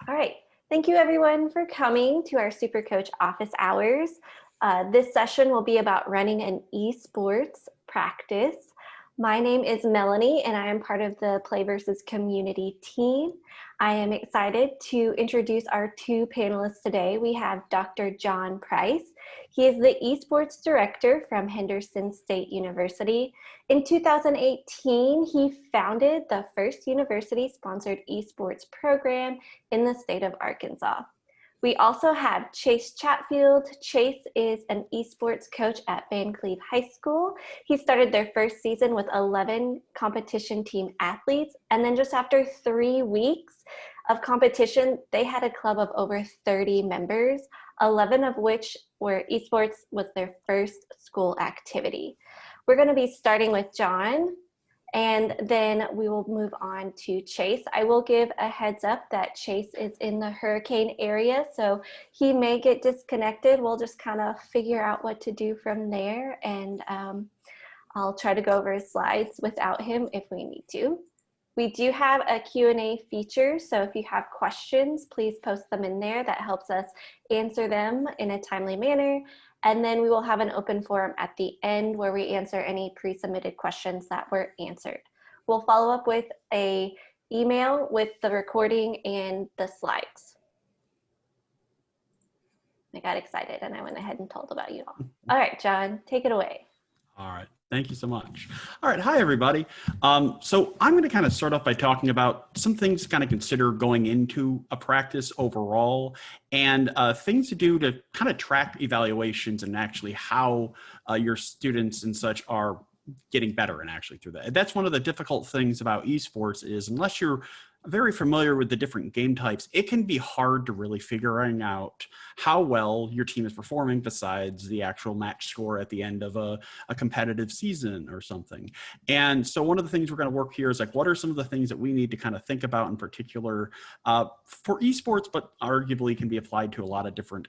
All right. Thank you everyone for coming to our Super Coach office hours. This session will be about running an esports practice. My name is Melanie and I am part of the PlayVS community team. I am excited to introduce our two panelists today. We have Dr. John Price. He is the esports director from Henderson State University. In 2018, he founded the first university-sponsored esports program in the state of Arkansas. We also have Chase Chatfield. Chase is an esports coach at Van Cleve High School. He started their first season with 11 competition team athletes, and then just after 3 weeks of competition, they had a club of over 30 members, 11 of which were esports was their first school activity. We're going to be starting with John, and then we will move on to Chase. I will give a heads up that Chase is in the hurricane area, so he may get disconnected. We'll just kind of figure out what to do from there, and I'll try to go over his slides without him if we need to. We do have a Q&A feature, so if you have questions, please post them in there. That helps us answer them in a timely manner. And then we will have an open forum at the end where we answer any pre-submitted questions that were answered. We'll follow up with an email with the recording and the slides. I got excited and I went ahead and told about you all. All right, John, take it away. All right. Thank you so much. All right. Hi, everybody. So I'm going to kind of start off by talking about some things to kind of consider going into a practice overall and things to do to kind of track evaluations and actually how your students and such are getting better and actually through that. That's one of the difficult things about esports is unless you're very familiar with the different game types, it can be hard to really figuring out how well your team is performing besides the actual match score at the end of a competitive season or something. And so one of the things we're going to work here is like, what are some of the things that we need to kind of think about in particular for esports, but arguably can be applied to a lot of different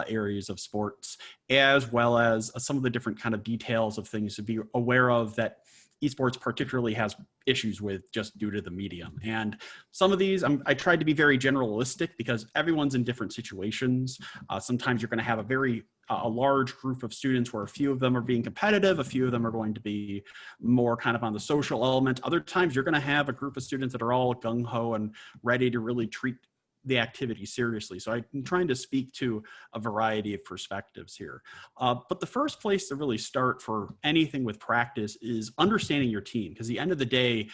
areas of sports, as well as some of the different kind of details of things to be aware of that esports particularly has issues with just due to the medium. And some of these, I tried to be very generalistic because everyone's in different situations. Sometimes you're going to have a large group of students where a few of them are being competitive, a few of them are going to be more kind of on the social element. Other times you're going to have a group of students that are all gung-ho and ready to really treat the activity seriously. So I'm trying to speak to a variety of perspectives here. But the first place to really start for anything with practice is understanding your team, because at the end of the day,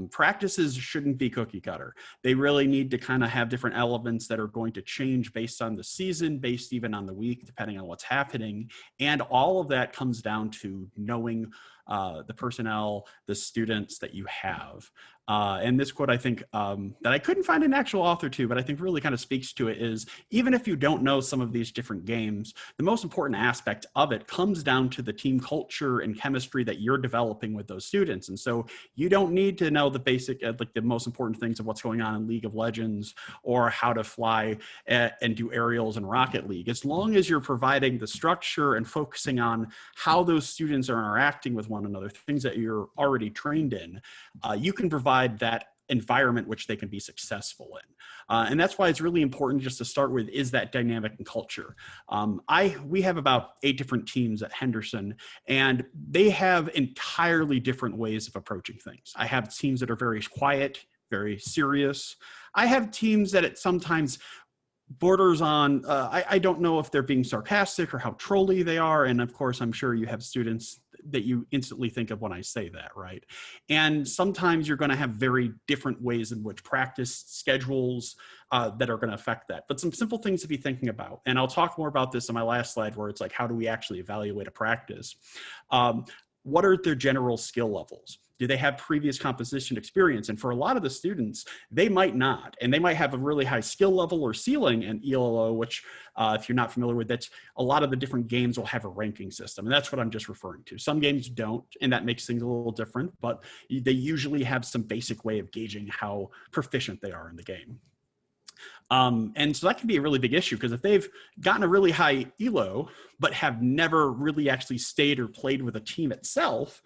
practices shouldn't be cookie cutter. They really need to kind of have different elements that are going to change based on the season, based even on the week, depending on what's happening. And all of that comes down to knowing the personnel, the students that you have. And this quote, I think, that I couldn't find an actual author to, but I think really kind of speaks to it is, even if you don't know some of these different games, the most important aspect of it comes down to the team culture and chemistry that you're developing with those students. And so you don't need to know the basic, like the most important things of what's going on in League of Legends or how to fly and do aerials in Rocket League. As long as you're providing the structure and focusing on how those students are interacting with one another, things that you're already trained in, you can provide that environment which they can be successful in. And that's why it's really important just to start with is that dynamic and culture. We have about 8 different teams at Henderson, and they have entirely different ways of approaching things. I have teams that are very quiet, very serious. I have teams that it sometimes borders on, I don't know if they're being sarcastic or how trolly they are. And of course, I'm sure you have students that you instantly think of when I say that, right? And sometimes you're going to have very different ways in which practice schedules that are going to affect that. But some simple things to be thinking about, and I'll talk more about this on my last slide where it's like, how do we actually evaluate a practice? What are their general skill levels? Do they have previous composition experience? And for a lot of the students, they might not. And they might have a really high skill level or ceiling in ELO, which if you're not familiar with that, a lot of the different games will have a ranking system. And that's what I'm just referring to. Some games don't, and that makes things a little different, but they usually have some basic way of gauging how proficient they are in the game. And so that can be a really big issue, because if they've gotten a really high ELO, but have never really actually stayed or played with a team itself,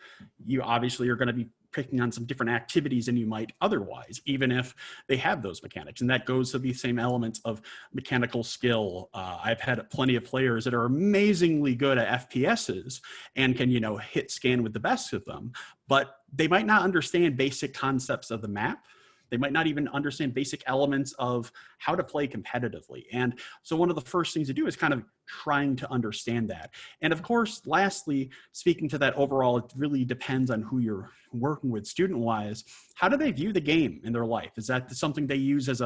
you obviously are going to be picking on some different activities than you might otherwise, even if they have those mechanics. And that goes to the same elements of mechanical skill. I've had plenty of players that are amazingly good at FPSs and can, hit scan with the best of them, but they might not understand basic concepts of the map. They might not even understand basic elements of how to play competitively. And so one of the first things to do is kind of trying to understand that. And of course, lastly, speaking to that overall, it really depends on who you're working with student-wise. How do they view the game in their life? Is that something they use as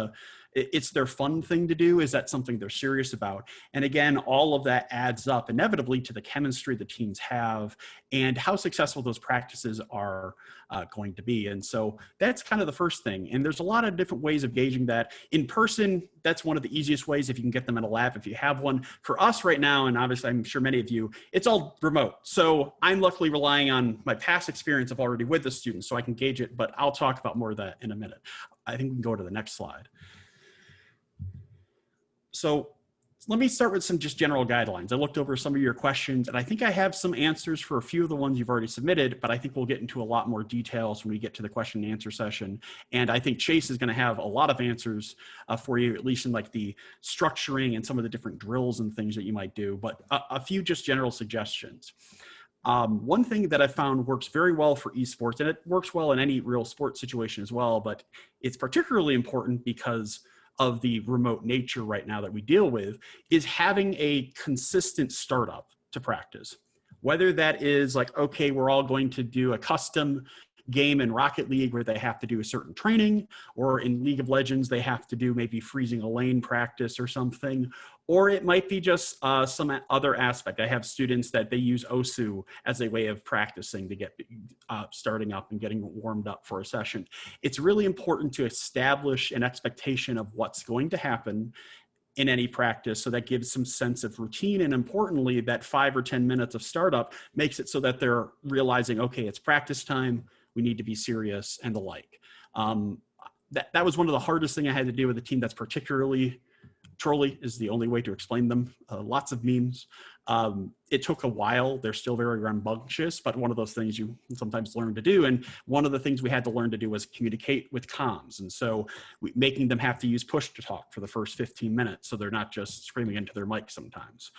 it's their fun thing to do? Is that something they're serious about? And again, all of that adds up inevitably to the chemistry the teams have and how successful those practices are going to be. And so that's kind of the first thing. And there's a lot of different ways of gauging that. In person, that's one of the easiest ways if you can get them in a lab, if you have one. For us right now, and obviously I'm sure many of you, it's all remote. So I'm luckily relying on my past experience of already with the students so I can gauge it, but I'll talk about more of that in a minute. I think we can go to the next slide. So let me start with some just general guidelines. I looked over some of your questions and I think I have some answers for a few of the ones you've already submitted, but I think we'll get into a lot more details when we get to the question and answer session. And I think Chase is going to have a lot of answers for you, at least in like the structuring and some of the different drills and things that you might do, but a few just general suggestions. One thing that I found works very well for esports, and it works well in any real sports situation as well, but it's particularly important because of the remote nature right now that we deal with, is having a consistent startup to practice. Whether that is like, okay, we're all going to do a custom game in Rocket League where they have to do a certain training, or in League of Legends, they have to do maybe freezing a lane practice or something, or it might be just some other aspect. I have students that they use OSU as a way of practicing to get starting up and getting warmed up for a session. It's really important to establish an expectation of what's going to happen in any practice, so that gives some sense of routine. And importantly, that 5 or 10 minutes of startup makes it so that they're realizing, okay, it's practice time, we need to be serious, and the like. That was one of the hardest things I had to do with a team that's particularly trolly is the only way to explain them. Lots of memes. It took a while. They're still very rambunctious, but one of those things you sometimes learn to do. And one of the things we had to learn to do was communicate with comms. And so making them have to use push to talk for the first 15 minutes so they're not just screaming into their mic sometimes.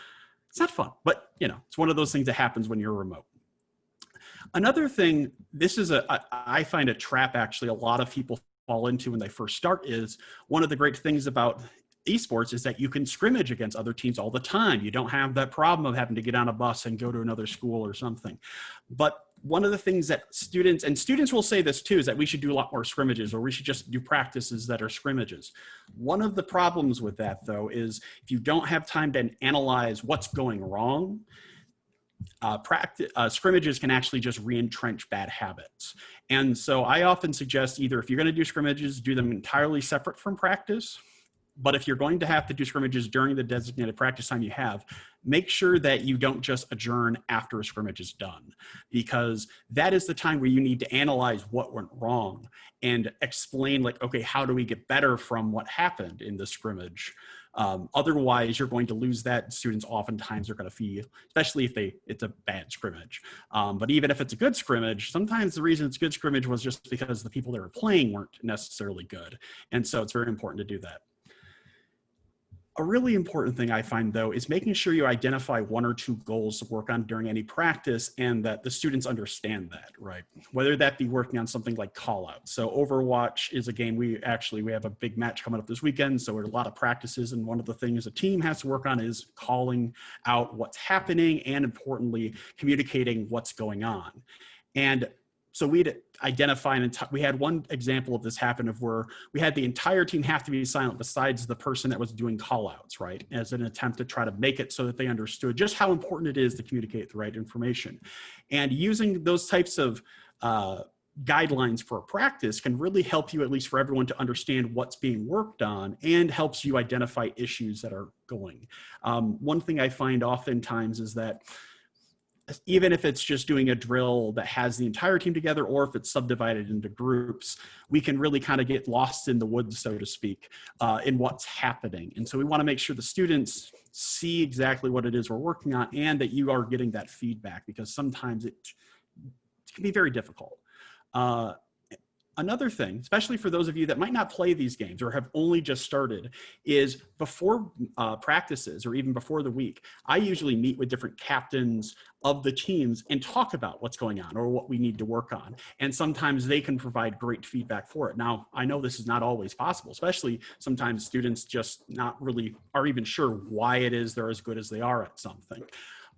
It's not fun, but it's one of those things that happens when you're remote. Another thing, this is I find a trap actually a lot of people fall into when they first start, is one of the great things about esports is that you can scrimmage against other teams all the time. You don't have that problem of having to get on a bus and go to another school or something. But one of the things that students will say this too, is that we should do a lot more scrimmages, or we should just do practices that are scrimmages. One of the problems with that though is if you don't have time to analyze what's going wrong, scrimmages can actually just re-entrench bad habits. And so I often suggest either if you're going to do scrimmages, do them entirely separate from practice. But if you're going to have to do scrimmages during the designated practice time you have, make sure that you don't just adjourn after a scrimmage is done, because that is the time where you need to analyze what went wrong and explain like, okay, how do we get better from what happened in the scrimmage? Otherwise, you're going to lose that. Students oftentimes are going to feel, especially if it's a bad scrimmage. But even if it's a good scrimmage, sometimes the reason it's a good scrimmage was just because the people they were playing weren't necessarily good. And so it's very important to do that. A really important thing I find though is making sure you identify 1 or 2 goals to work on during any practice, and that the students understand that, right? Whether that be working on something like call out. So Overwatch is a game we have a big match coming up this weekend. So there's a lot of practices. And one of the things a team has to work on is calling out what's happening and importantly, communicating what's going on. And so we'd identify, and we had one example of this happen of where we had the entire team have to be silent besides the person that was doing call outs, right? As an attempt to try to make it so that they understood just how important it is to communicate the right information. And using those types of guidelines for a practice can really help you, at least for everyone, to understand what's being worked on and helps you identify issues that are going. One thing I find oftentimes is that even if it's just doing a drill that has the entire team together, or if it's subdivided into groups, we can really kind of get lost in the woods, so to speak, in what's happening. And so we want to make sure the students see exactly what it is we're working on and that you are getting that feedback, because sometimes it can be very difficult. Another thing, especially for those of you that might not play these games or have only just started, is before practices or even before the week, I usually meet with different captains of the teams and talk about what's going on or what we need to work on. And sometimes they can provide great feedback for it. Now, I know this is not always possible, especially sometimes students just not really are even sure why it is they're as good as they are at something.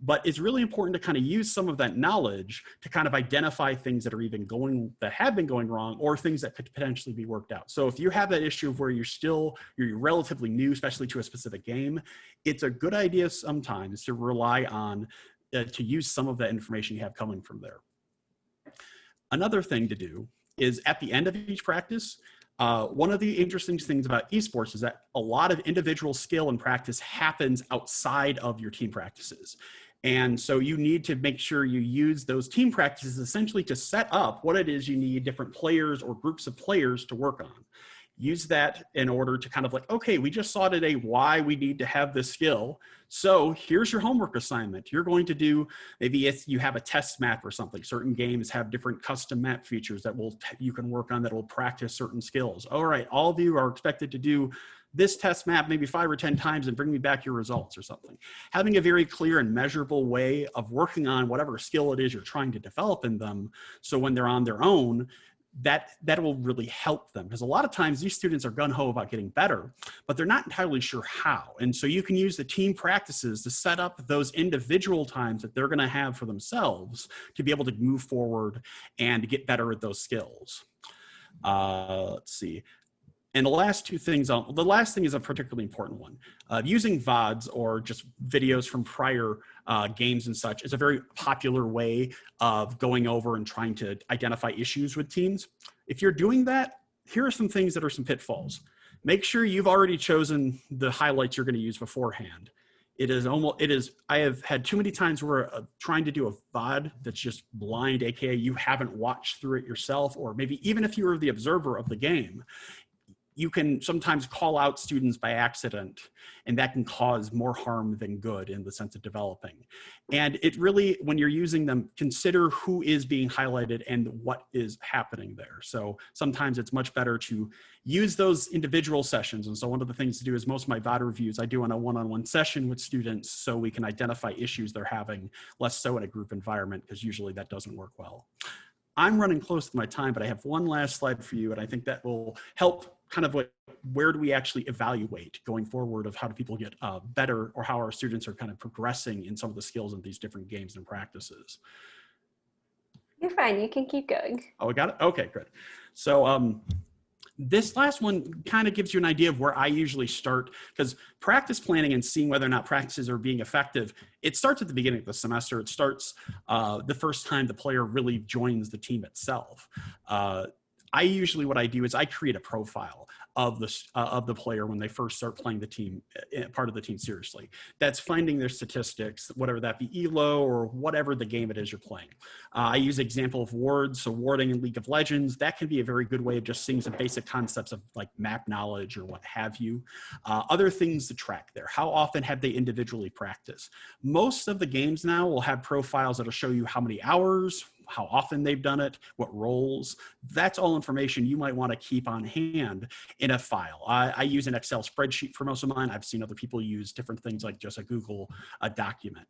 But it's really important to kind of use some of that knowledge to kind of identify things that are that have been going wrong, or things that could potentially be worked out. So if you have that issue of where you're relatively new, especially to a specific game, it's a good idea sometimes to rely on, to use some of that information you have coming from there. Another thing to do is at the end of each practice, one of the interesting things about esports is that a lot of individual skill and practice happens outside of your team practices. And so you need to make sure you use those team practices essentially to set up what it is you need different players or groups of players to work on. Use that in order to kind of like, okay, we just saw today why we need to have this skill. So here's your homework assignment. You're going to do, maybe if you have a test map or something, certain games have different custom map features that you can work on that will practice certain skills. All right, all of you are expected to do this test map maybe 5 or 10 times and bring me back your results or something. Having a very clear and measurable way of working on whatever skill it is you're trying to develop in them, so when they're on their own, that will really help them, because a lot of times these students are gung-ho about getting better, but they're not entirely sure how. And so you can use the team practices to set up those individual times that they're going to have for themselves to be able to move forward and to get better at those skills. Let's see. And the last thing is a particularly important one. Using VODs or just videos from prior games and such is a very popular way of going over and trying to identify issues with teams. If you're doing that, here are some things that are some pitfalls. Make sure you've already chosen the highlights you're going to use beforehand. I have had too many times where trying to do a VOD that's just blind, aka you haven't watched through it yourself, or maybe even if you were the observer of the game, you can sometimes call out students by accident, and that can cause more harm than good in the sense of developing. And it really, when you're using them, consider who is being highlighted and what is happening there. So sometimes it's much better to use those individual sessions. And so one of the things to do is most of my VOD reviews I do on a one-on-one session with students so we can identify issues they're having, less so in a group environment, because usually that doesn't work well. I'm running close to my time, but I have one last slide for you, and I think that will help kind of like, where do we actually evaluate going forward of how do people get better, or how our students are kind of progressing in some of the skills in these different games and practices. You're fine, you can keep going. Oh, we got it? Okay, good. So this last one kind of gives you an idea of where I usually start, because practice planning and seeing whether or not practices are being effective, it starts at the beginning of the semester. It starts the first time the player really joins the team itself. What I do is I create a profile of the player when they first start playing the team, part of the team seriously. That's finding their statistics, whatever that be, ELO or whatever the game it is you're playing. I use example of wards, so warding in League of Legends. That can be a very good way of just seeing some basic concepts of like map knowledge or what have you. Other things to track there. How often have they individually practiced? Most of the games now will have profiles that'll show you how many hours, how often they've done it, what roles. That's all information you might want to keep on hand in a file. I use an Excel spreadsheet for most of mine. I've seen other people use different things like just a Google document.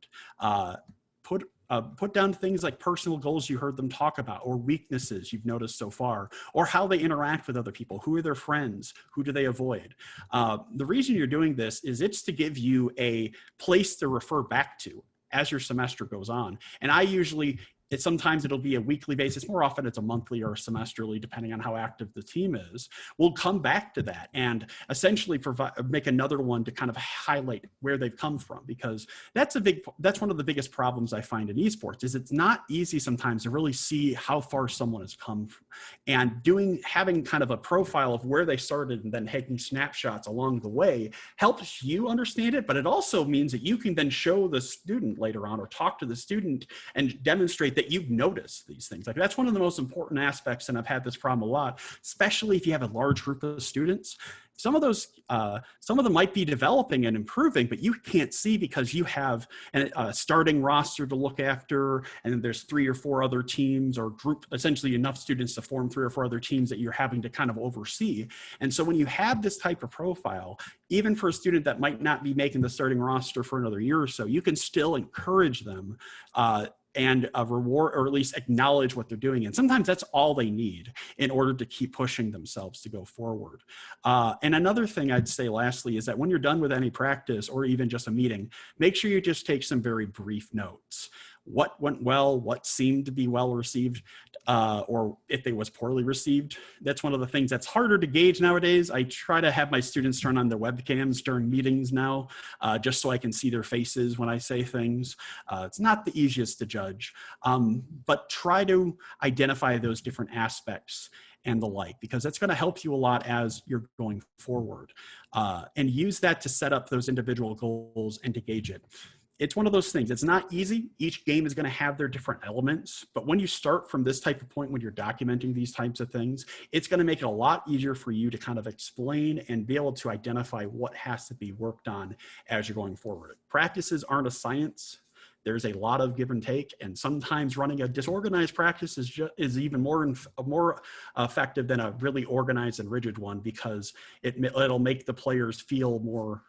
Put down things like personal goals you heard them talk about, or weaknesses you've noticed so far, or how they interact with other people. Who are their friends? Who do they avoid? The reason you're doing this is it's to give you a place to refer back to as your semester goes on. And I usually, sometimes it'll be a weekly basis. More often it's a monthly or a semesterly, depending on how active the team is. We'll come back to that and essentially make another one to kind of highlight where they've come from, because that's one of the biggest problems I find in esports is it's not easy sometimes to really see how far someone has come from. And having kind of a profile of where they started and then taking snapshots along the way helps you understand it, but it also means that you can then show the student later on or talk to the student and demonstrate that you've noticed these things. Like, that's one of the most important aspects, and I've had this problem a lot, especially if you have a large group of students. some of them might be developing and improving, but you can't see because you have a starting roster to look after, and then there's 3 or 4 other teams or group, essentially enough students to form 3 or 4 other teams that you're having to kind of oversee. And so when you have this type of profile, even for a student that might not be making the starting roster for another year or so, you can still encourage them and reward, or at least acknowledge what they're doing. And sometimes that's all they need in order to keep pushing themselves to go forward. And another thing I'd say lastly is that when you're done with any practice or even just a meeting, make sure you just take some very brief notes. What went well, what seemed to be well received, or if it was poorly received. That's one of the things that's harder to gauge nowadays. I try to have my students turn on their webcams during meetings now, just so I can see their faces when I say things. It's not the easiest to judge, but try to identify those different aspects and the like, because that's going to help you a lot as you're going forward, and use that to set up those individual goals and to gauge it. It's one of those things. It's not easy. Each game is going to have their different elements, but when you start from this type of point, when you're documenting these types of things, it's going to make it a lot easier for you to kind of explain and be able to identify what has to be worked on as you're going forward. Practices aren't a science. There's a lot of give and take, and sometimes running a disorganized practice is even more effective than a really organized and rigid one, because it'll make the players feel more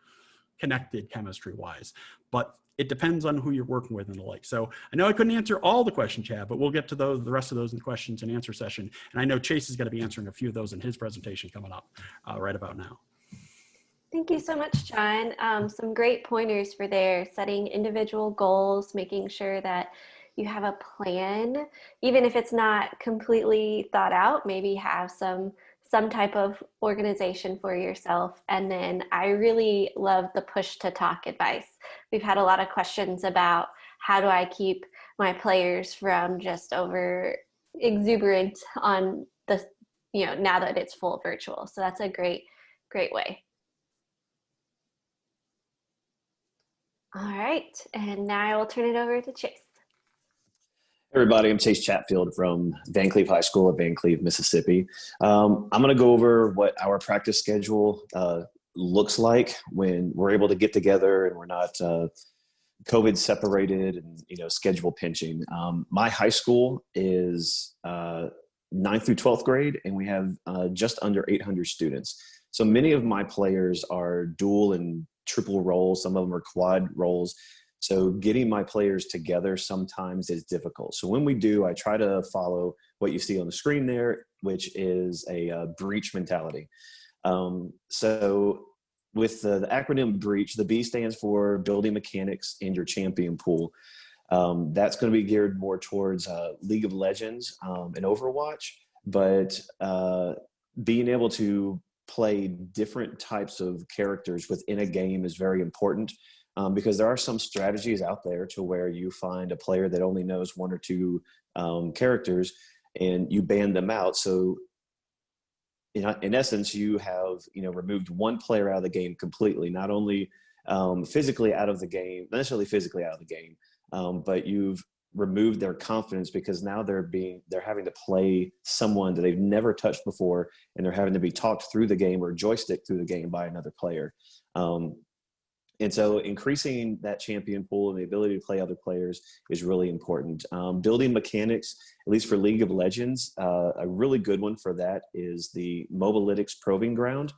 connected chemistry-wise. But it depends on who you're working with and the like. So I know I couldn't answer all the questions, Chad, but we'll get to the rest of those in the questions and answer session. And I know Chase is going to be answering a few of those in his presentation coming up right about now. Thank you so much, John. Some great pointers for there, setting individual goals, making sure that you have a plan, even if it's not completely thought out, maybe have some type of organization for yourself. And then I really love the push to talk advice. We've had a lot of questions about how do I keep my players from just over exuberant on the, now that it's full virtual. So that's a great way. All right, and now I will turn it over to Chase. Everybody, I'm Chase Chatfield from Van Cleve High School of Van Cleve, Mississippi. I'm going to go over what our practice schedule looks like when we're able to get together and we're not COVID separated and schedule pinching. My high school is 9th through 12th grade, and we have just under 800 students. So many of my players are dual and triple roles. Some of them are quad roles. So getting my players together sometimes is difficult. So when we do, I try to follow what you see on the screen there, which is a breach mentality. So with the acronym BREACH, the B stands for building mechanics in your champion pool. That's going to be geared more towards League of Legends and Overwatch, but being able to play different types of characters within a game is very important. Because there are some strategies out there to where you find a player that only knows 1 or 2 characters and you ban them out. So in essence, you have removed one player out of the game completely, not only physically out of the game, not necessarily physically out of the game, but you've removed their confidence, because now they're having to play someone that they've never touched before, and they're having to be talked through the game or joystick through the game by another player. And so increasing that champion pool and the ability to play other players is really important. Building mechanics, at least for League of Legends, a really good one for that is the Mobalytics Proving Ground.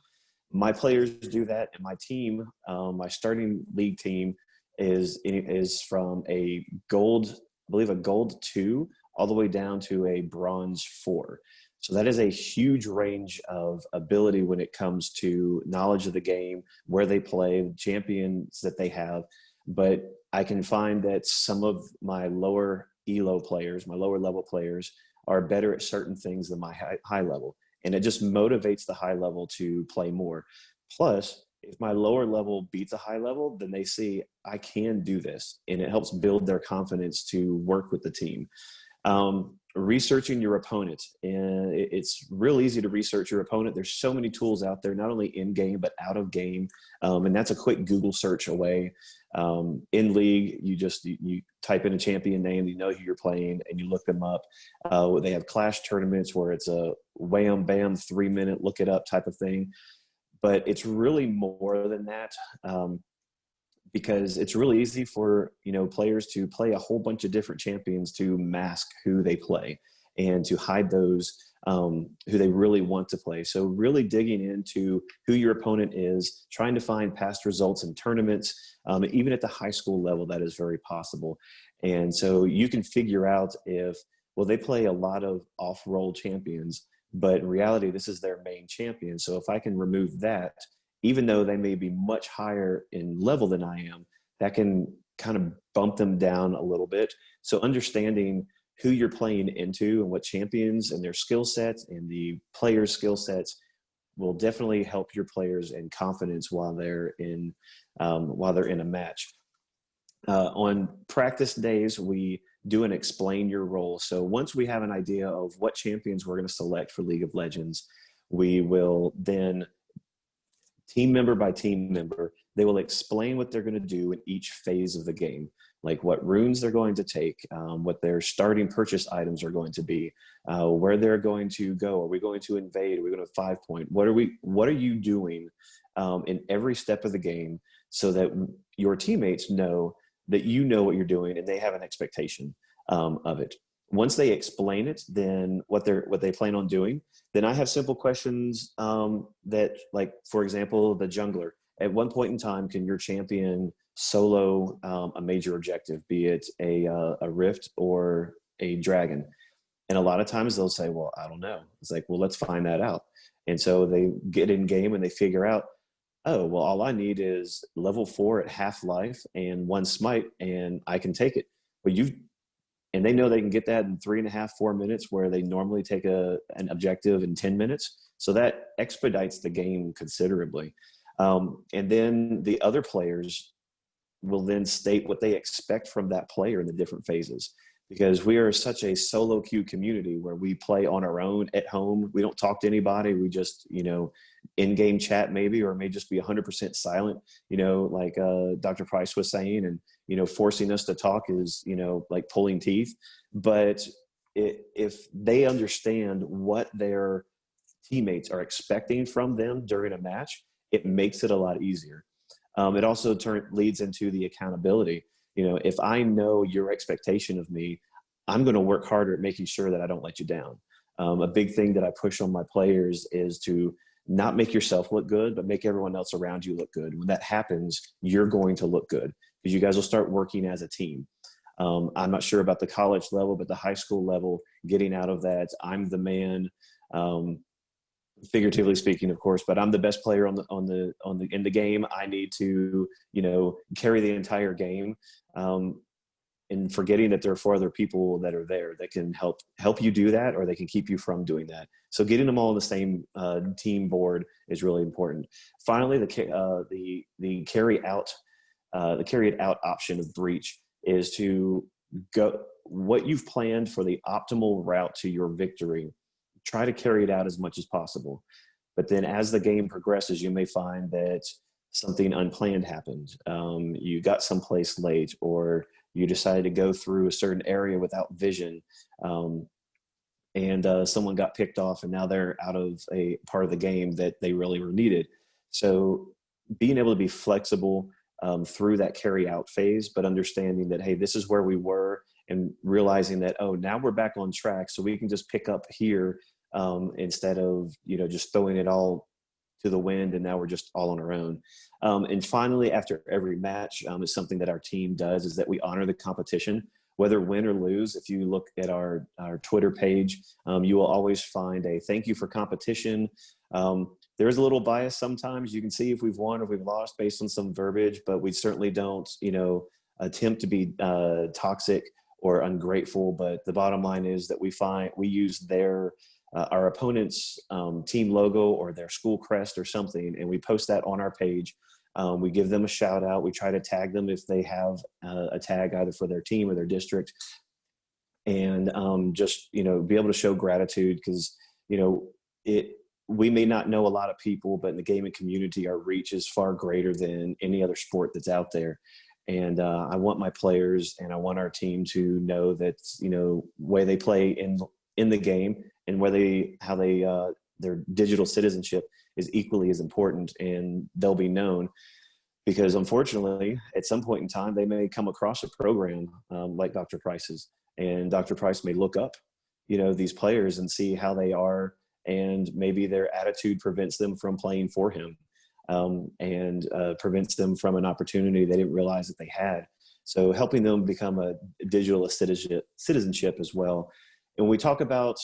My players do that, and my team, my starting league team is from a gold, I believe a gold 2 all the way down to a bronze 4. So that is a huge range of ability when it comes to knowledge of the game, where they play, the champions that they have. But I can find that some of my lower ELO players, my lower level players, are better at certain things than my high level. And it just motivates the high level to play more. Plus, if my lower level beats a high level, then they see I can do this. And it helps build their confidence to work with the team. Researching your opponent, and it's real easy to research your opponent. There's so many tools out there, not only in game but out of game, and that's a quick Google search away. In league, you type in a champion name, you know who you're playing, and you look them up. They have clash tournaments where it's a wham bam 3-minute look it up type of thing. but it's really more than that. Because it's really easy for, players to play a whole bunch of different champions to mask who they play and to hide those who they really want to play. So really digging into who your opponent is, trying to find past results in tournaments, even at the high school level, that is very possible. And so you can figure out they play a lot of off-roll champions, but in reality, this is their main champion. So if I can remove that, even though they may be much higher in level than I am, that can kind of bump them down a little bit. So understanding who you're playing into and what champions and their skill sets and the players' skill sets will definitely help your players in confidence while they're in a match. On practice days, we do an explain your role. So once we have an idea of what champions we're going to select for League of Legends, we will then, team member by team member, they will explain what they're going to do in each phase of the game, like what runes they're going to take, what their starting purchase items are going to be, where they're going to go. Are we going to invade? Are we going to 5-point? What are you doing in every step of the game, so that your teammates know that you know what you're doing and they have an expectation of it. Once they explain it, then what they plan on doing, then I have simple questions that, like, for example, the jungler. At one point in time, can your champion solo a major objective, be it a rift or a dragon? And a lot of times they'll say, well, I don't know. It's like, well, let's find that out. And so they get in game and they figure out, oh, well, all I need is level 4 at half life and 1 smite, and I can take it. But and they know they can get that in 3.5, 4 minutes, where they normally take an objective in 10 minutes. So that expedites the game considerably. And then the other players will then state what they expect from that player in the different phases. Because we are such a solo queue community where we play on our own at home. We don't talk to anybody. We just, in-game chat maybe, or may just be 100% silent, like Dr. Price was saying, and, forcing us to talk is, like pulling teeth. But if they understand what their teammates are expecting from them during a match, it makes it a lot easier. It also leads into the accountability. If I know your expectation of me, I'm going to work harder at making sure that I don't let you down. A big thing that I push on my players is to not make yourself look good, but make everyone else around you look good. When that happens, you're going to look good, because you guys will start working as a team. I'm not sure about the college level, but the high school level, getting out of that, I'm the man, figuratively speaking, of course, but I'm the best player in the game. I need to, carry the entire game, and forgetting that there are 4 other people that are there that can help you do that, or they can keep you from doing that. So getting them all on the same team board is really important. Finally, the carry out option of breach is to go what you've planned for the optimal route to your victory. Try to carry it out as much as possible. But then as the game progresses, you may find that something unplanned happened. You got someplace late, or you decided to go through a certain area without vision, and someone got picked off, and now they're out of a part of the game that they really were needed. So being able to be flexible through that carry out phase, but understanding that, hey, this is where we were, and realizing that, oh, now we're back on track, so we can just pick up here instead of, just throwing it all to the wind, and now we're just all on our own. And finally, after every match, is something that our team does, is that we honor the competition, whether win or lose. If you look at our Twitter page, you will always find a thank you for competition. There is a little bias sometimes. You can see if we've won or if we've lost based on some verbiage, but we certainly don't, attempt to be toxic or ungrateful. But the bottom line is that we use our opponent's team logo or their school crest or something, and we post that on our page. We give them a shout out. We try to tag them if they have a tag either for their team or their district, and just be able to show gratitude, because we may not know a lot of people, but in the gaming community, our reach is far greater than any other sport that's out there. And I want my players and I want our team to know that, way they play in the game, and how their digital citizenship is equally as important, and they'll be known. Because unfortunately, at some point in time, they may come across a program like Dr. Price's, and Dr. Price may look up, these players and see how they are, and maybe their attitude prevents them from playing for him, and prevents them from an opportunity they didn't realize that they had. So helping them become a digital citizenship as well. And when we talk about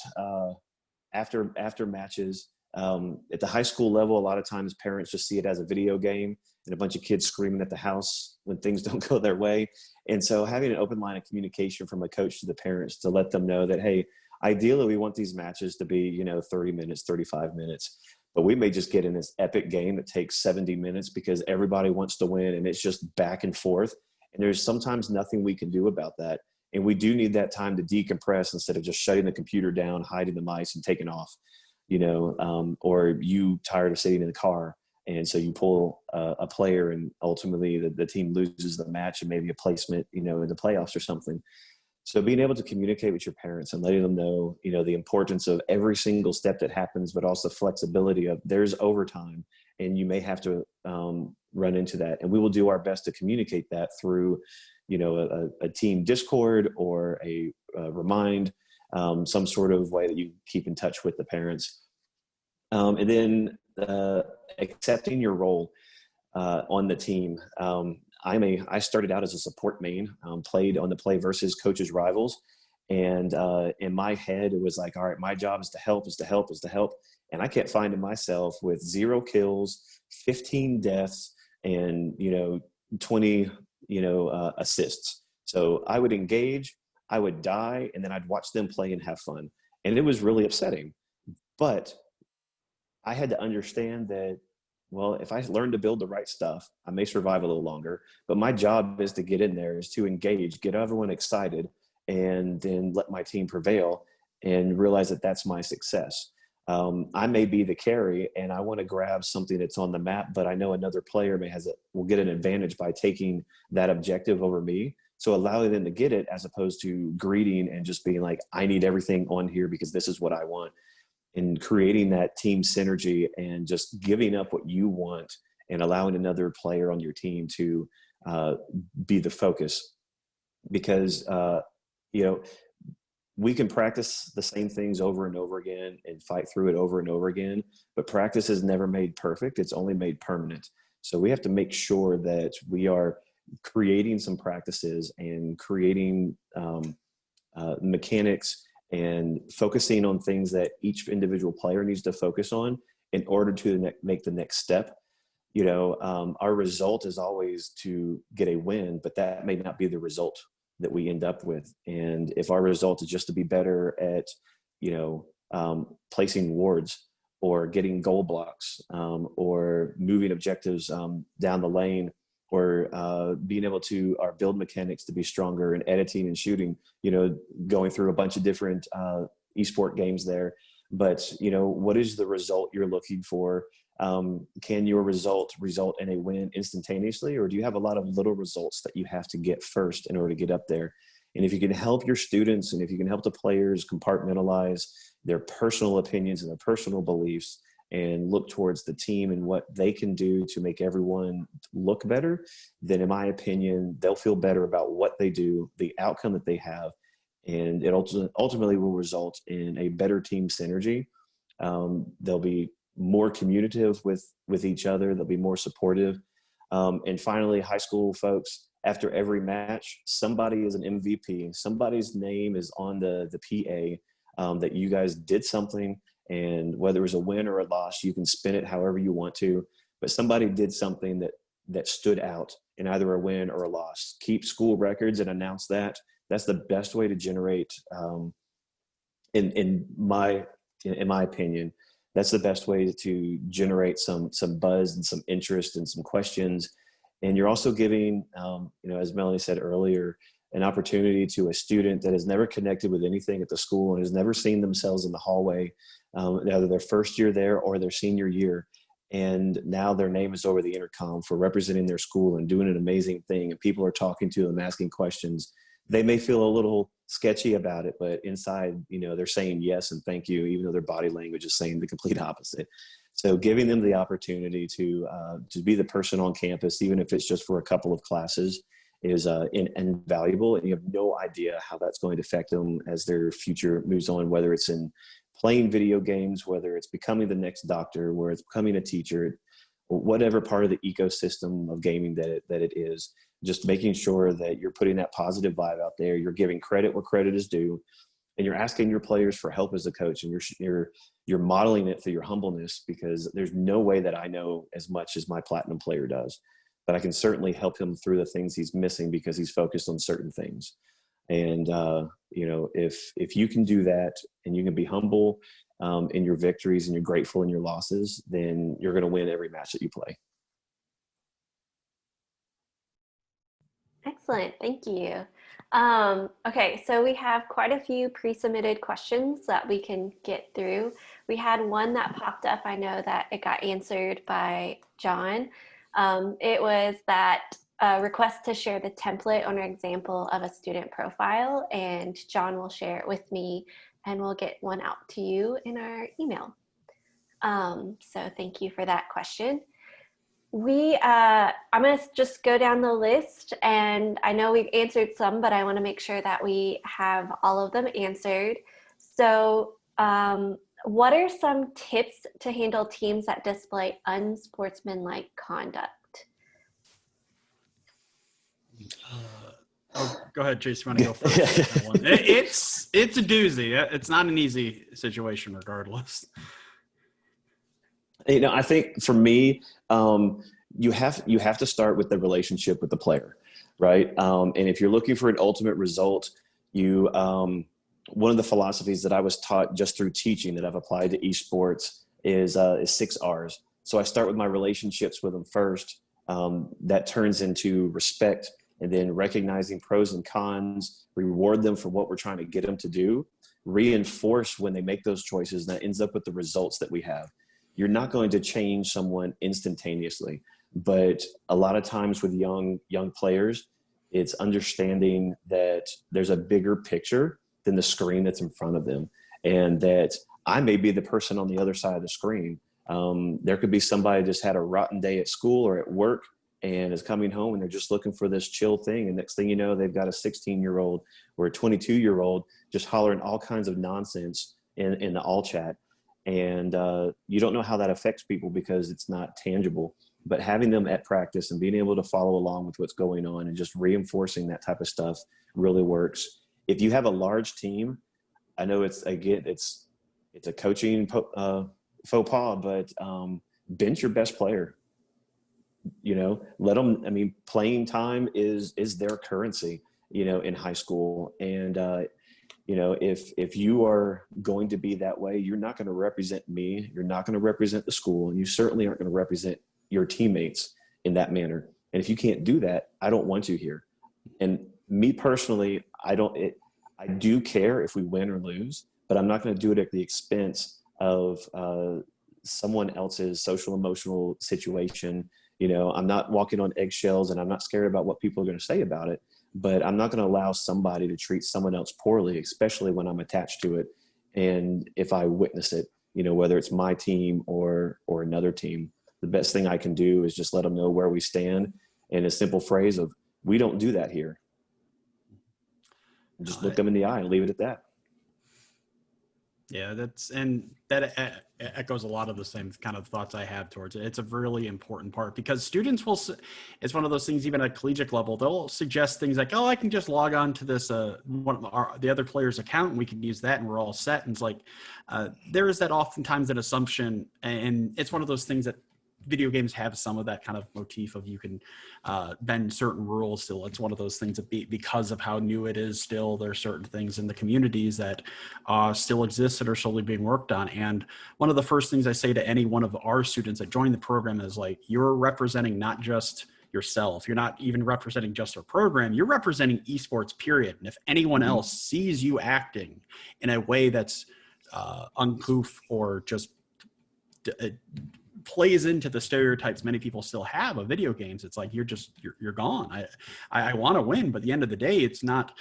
after matches, at the high school level, a lot of times parents just see it as a video game and a bunch of kids screaming at the house when things don't go their way. And so having an open line of communication from a coach to the parents to let them know that, hey, ideally we want these matches to be, 30 minutes, 35 minutes, but we may just get in this epic game that takes 70 minutes because everybody wants to win and it's just back and forth. And there's sometimes nothing we can do about that. And we do need that time to decompress instead of just shutting the computer down, hiding the mice and taking off, or you tired of sitting in the car. And so you pull a player and ultimately the team loses the match and maybe a placement, in the playoffs or something. So being able to communicate with your parents and letting them know, the importance of every single step that happens, but also flexibility of there's overtime and you may have to run into that. And we will do our best to communicate that through, a team Discord or a remind, some sort of way that you keep in touch with the parents. And then accepting your role on the team. I started out as a support main, played on the PlayVS Coaches Rivals. And in my head, it was like, all right, my job is to help. And I kept finding myself with 0 kills, 15 deaths, and, 20, assists. So I would engage, I would die, and then I'd watch them play and have fun. And it was really upsetting. But I had to understand that, well, if I learn to build the right stuff, I may survive a little longer. But my job is to get in there, is to engage, get everyone excited, and then let my team prevail and realize that that's my success. I may be the carry and I want to grab something that's on the map, but I know another player will get an advantage by taking that objective over me. So allowing them to get it as opposed to greeting and just being like, I need everything on here because this is what I want. And creating that team synergy and just giving up what you want and allowing another player on your team to be the focus. Because, we can practice the same things over and over again and fight through it over and over again, but practice is never made perfect. It's only made permanent. So we have to make sure that we are creating some practices and creating mechanics and focusing on things that each individual player needs to focus on in order to make the next step. Our result is always to get a win, but that may not be the result that we end up with. And if our result is just to be better at, placing wards or getting goal blocks, or moving objectives down the lane, or being able to our build mechanics to be stronger in editing and shooting, going through a bunch of different esport games there. But, what is the result you're looking for? Can your result in a win instantaneously, or do you have a lot of little results that you have to get first in order to get up there? And if you can help your students and if you can help the players compartmentalize their personal opinions and their personal beliefs and look towards the team and what they can do to make everyone look better, then in my opinion, they'll feel better about what they do, the outcome that they have, and it ultimately will result in a better team synergy. They'll be more communicative with each other. They'll be more supportive. And finally, high school folks, after every match, somebody is an MVP. Somebody's name is on the PA, that you guys did something, and whether it was a win or a loss, you can spin it however you want to, but somebody did something that stood out in either a win or a loss. Keep school records and announce that. That's the best way to generate, in my opinion, that's the best way to generate some buzz and some interest and some questions. And you're also giving, as Melanie said earlier, an opportunity to a student that has never connected with anything at the school and has never seen themselves in the hallway, either their first year there or their senior year. And now their name is over the intercom for representing their school and doing an amazing thing. And people are talking to them, asking questions. They may feel a little sketchy about it, but inside, they're saying yes and thank you, even though their body language is saying the complete opposite. So giving them the opportunity to be the person on campus, even if it's just for a couple of classes, is invaluable. And you have no idea how that's going to affect them as their future moves on, whether it's in playing video games, whether it's becoming the next doctor, whether it's becoming a teacher, whatever part of the ecosystem of gaming that it is. Just making sure that you're putting that positive vibe out there, you're giving credit where credit is due, and you're asking your players for help as a coach, and you're modeling it through your humbleness, because there's no way that I know as much as my platinum player does, but I can certainly help him through the things he's missing because he's focused on certain things. And if you can do that and you can be humble in your victories and you're grateful in your losses, then you're going to win every match that you play. Excellent, thank you. Okay, so we have quite a few pre-submitted questions that we can get through. We had one that popped up. I know that it got answered by John. It was that request to share the template on an example of a student profile, and John will share it with me, and we'll get one out to you in our email. So thank you for that question. I'm going to just go down the list, and I know we've answered some, but I want to make sure that we have all of them answered. So what are some tips to handle teams that display unsportsmanlike conduct? Go ahead, Chase. You want to go first? It's a doozy. It's not an easy situation regardless. I think for me, you have to start with the relationship with the player, right? And if you're looking for an ultimate result, one of the philosophies that I was taught just through teaching that I've applied to esports is 6 R's. So I start with my relationships with them first. That turns into respect, and then recognizing pros and cons, reward them for what we're trying to get them to do, reinforce when they make those choices, and that ends up with the results that we have. You're not going to change someone instantaneously, but a lot of times with young players, it's understanding that there's a bigger picture than the screen that's in front of them, and that I may be the person on the other side of the screen. There could be somebody just had a rotten day at school or at work and is coming home, and they're just looking for this chill thing, and next thing you know, they've got a 16-year-old or a 22-year-old just hollering all kinds of nonsense in the all chat. And you don't know how that affects people because it's not tangible, but having them at practice and being able to follow along with what's going on and just reinforcing that type of stuff really works. If you have a large team, I know it's a coaching faux pas, but bench your best player. Let them, playing time is their currency, in high school. And if you are going to be that way, you're not going to represent me. You're not going to represent the school, and you certainly aren't going to represent your teammates in that manner. And if you can't do that, I don't want you here. And me personally, I do care if we win or lose, but I'm not going to do it at the expense of someone else's social emotional situation. I'm not walking on eggshells, and I'm not scared about what people are going to say about it. But I'm not going to allow somebody to treat someone else poorly, especially when I'm attached to it. And if I witness it, whether it's my team or another team, the best thing I can do is just let them know where we stand in a simple phrase of, we don't do that here. And just look them in the eye and leave it at that. Yeah, that echoes a lot of the same kind of thoughts I have towards it. It's a really important part because students it's one of those things, even at collegiate level, they'll suggest things like, oh, I can just log on to this, the other player's account, and we can use that and we're all set. And it's like, there is that oftentimes an assumption, and it's one of those things that video games have some of that kind of motif of you can bend certain rules still. It's one of those things that because of how new it is still, there are certain things in the communities that still exist that are slowly being worked on. And one of the first things I say to any one of our students that join the program is like, you're representing not just yourself. You're not even representing just our program. You're representing esports, period. And if anyone else sees you acting in a way that's uncouth or just plays into the stereotypes many people still have of video games. It's like, you're gone. I want to win, but at the end of the day, it's not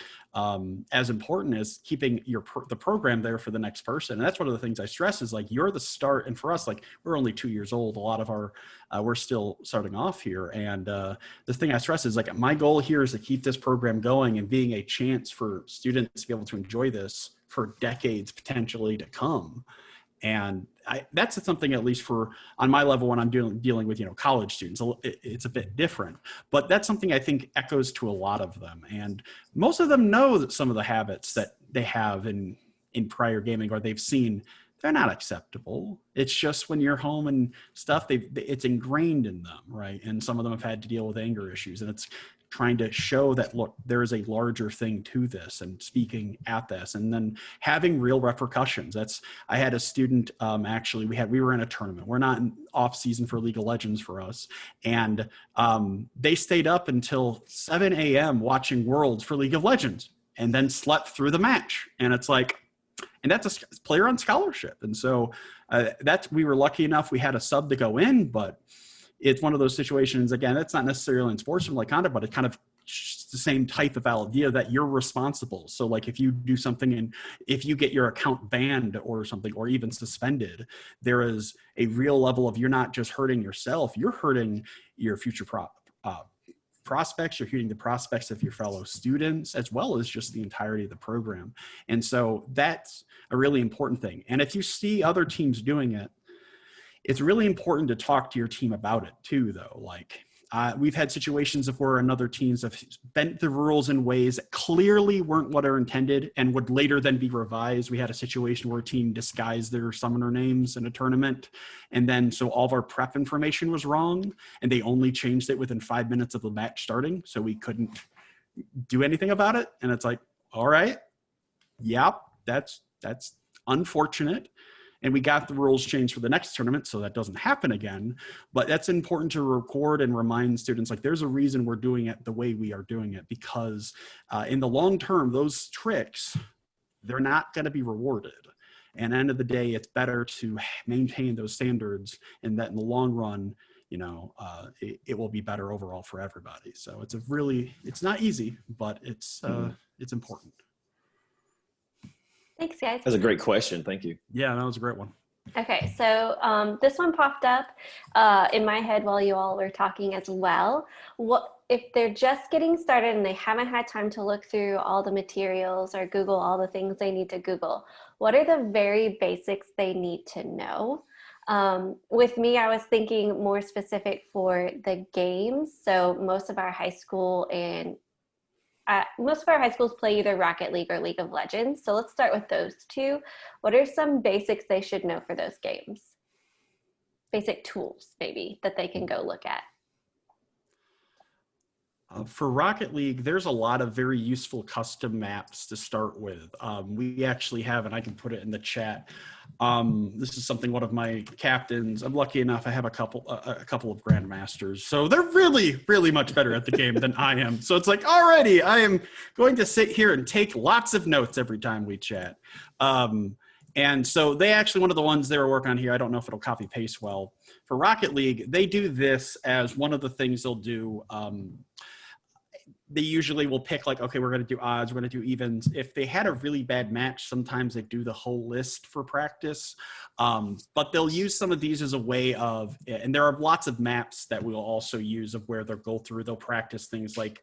as important as keeping the program there for the next person. And that's one of the things I stress is like, you're the start. And for us, like, we're only 2 years old. A lot of we're still starting off here. And the thing I stress is like, my goal here is to keep this program going and being a chance for students to be able to enjoy this for decades potentially to come. And that's something, at least on my level, when I'm dealing with, college students, it's a bit different, but that's something I think echoes to a lot of them. And most of them know that some of the habits that they have in prior gaming, or they've seen, they're not acceptable. It's just when you're home and stuff, it's ingrained in them, right? And some of them have had to deal with anger issues, and it's trying to show that, look, there is a larger thing to this, and speaking at this, and then having real repercussions. I had a student, actually, we were in a tournament. We're not in off season for League of Legends for us. And they stayed up until 7 a.m. watching Worlds for League of Legends, and then slept through the match. And it's like, and that's a player on scholarship. And so we were lucky enough, we had a sub to go in, but it's one of those situations, again, that's not necessarily in sportsmanlike conduct, but it's kind of the same type of idea that you're responsible. So like, if you do something and if you get your account banned or something, or even suspended, there is a real level of, you're not just hurting yourself, you're hurting your future prospects, you're hurting the prospects of your fellow students, as well as just the entirety of the program. And so that's a really important thing. And if you see other teams doing it, it's really important to talk to your team about it too, though. Like, we've had situations of where another teams have bent the rules in ways that clearly weren't what are intended and would later then be revised. We had a situation where a team disguised their summoner names in a tournament, and then so all of our prep information was wrong, and they only changed it within 5 minutes of the match starting, so we couldn't do anything about it. And it's like, all right, yep, that's unfortunate. And we got the rules changed for the next tournament, so that doesn't happen again. But that's important to record and remind students, like, there's a reason we're doing it the way we are doing it, because in the long term, those tricks, they're not going to be rewarded. And at the end of the day, it's better to maintain those standards, and that in the long run, it will be better overall for everybody. So it's not easy, but it's important. Thanks, guys. That's a great question. Thank you. Yeah, that was a great one. Okay, so this one popped up in my head while you all were talking as well. What if they're just getting started and they haven't had time to look through all the materials or Google all the things they need to Google? What are the very basics they need to know? With me, I was thinking more specific for the games. So most of our high schools play either Rocket League or League of Legends. So let's start with those two. What are some basics they should know for those games? Basic tools, maybe, that they can go look at. For Rocket League, there's a lot of very useful custom maps to start with. We actually have, and I can put it in the chat. This is something one of my captains, I'm lucky enough, I have a couple of grandmasters. So they're really, really much better at the game than I am. So it's like, alrighty, I am going to sit here and take lots of notes every time we chat. And so they actually, one of the ones they were working on here, I don't know if it'll copy paste well. For Rocket League, they do this as one of the things they'll do. They usually will pick like, okay, we're going to do odds, we're going to do evens. If they had a really bad match, sometimes they do the whole list for practice. But they'll use some of these as a way of, and there are lots of maps that we'll also use of where they'll go through, they'll practice things like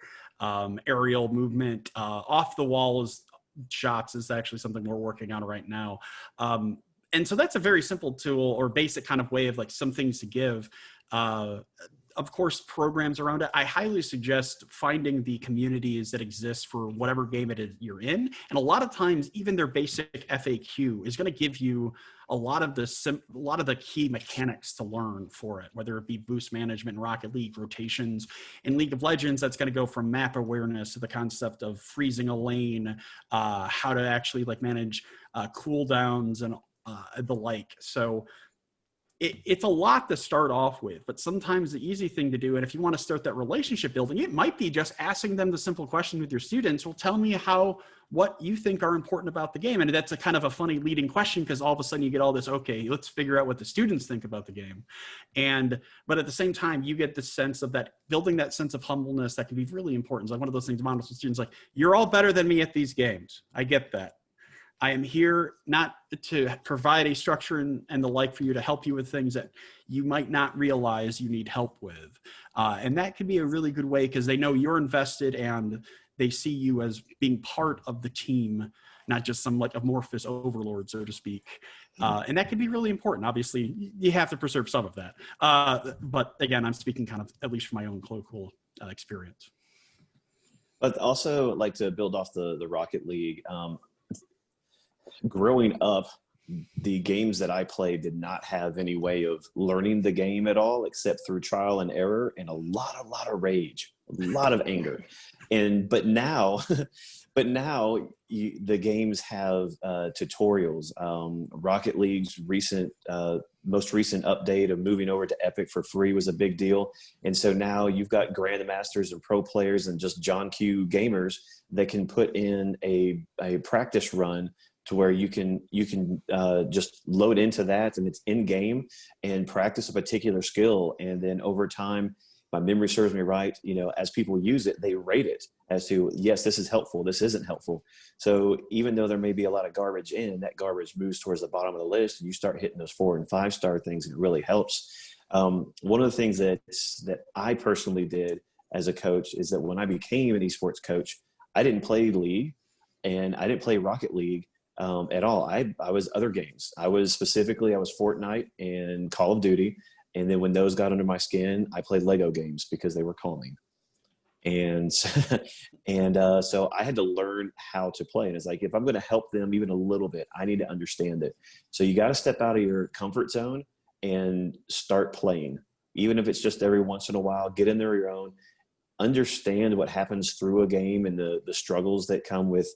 aerial movement, off the walls shots is actually something we're working on right now. And so that's a very simple tool or basic kind of way of like some things to give. Of course, programs around it. I highly suggest finding the communities that exist for whatever game it is you're in. And a lot of times, even their basic FAQ is going to give you a lot of the key mechanics to learn for it, whether it be boost management in Rocket League, rotations. In League of Legends, that's going to go from map awareness to the concept of freezing a lane, how to actually like manage cooldowns and the like. So it's a lot to start off with, but sometimes the easy thing to do, and if you want to start that relationship building, it might be just asking them the simple question with your students, well, tell me what you think are important about the game. And that's a kind of a funny leading question, because all of a sudden you get all this, okay, let's figure out what the students think about the game. But at the same time, you get the sense of that, building that sense of humbleness that can be really important. It's like one of those things, models with students, like, you're all better than me at these games. I get that. I am here not to provide a structure and the like for you, to help you with things that you might not realize you need help with. And that can be a really good way, because they know you're invested and they see you as being part of the team, not just some like amorphous overlord, so to speak. And that can be really important. Obviously, you have to preserve some of that. But again, I'm speaking kind of at least from my own local experience. But also, like, to build off the Rocket League, growing up, the games that I played did not have any way of learning the game at all, except through trial and error and a lot of rage, a lot of anger. But now the games have tutorials. Rocket League's most recent update of moving over to Epic for free was a big deal. And so now you've got grandmasters and pro players and just John Q gamers that can put in a practice run to where you can just load into that, and it's in game, and practice a particular skill. And then over time, my memory serves me right, as people use it, they rate it as to, yes, this is helpful, this isn't helpful. So even though there may be a lot of garbage in, that garbage moves towards the bottom of the list, and you start hitting those 4 and 5 star things, and it really helps. One of the things that I personally did as a coach is that when I became an esports coach, I didn't play League, and I didn't play Rocket League at all. I was other games. I was Fortnite and Call of Duty. And then when those got under my skin, I played Lego games because they were calming. And, so I had to learn how to play. And it's like, if I'm going to help them even a little bit, I need to understand it. So you got to step out of your comfort zone and start playing. Even if it's just every once in a while, get in there your own, understand what happens through a game and the struggles that come with,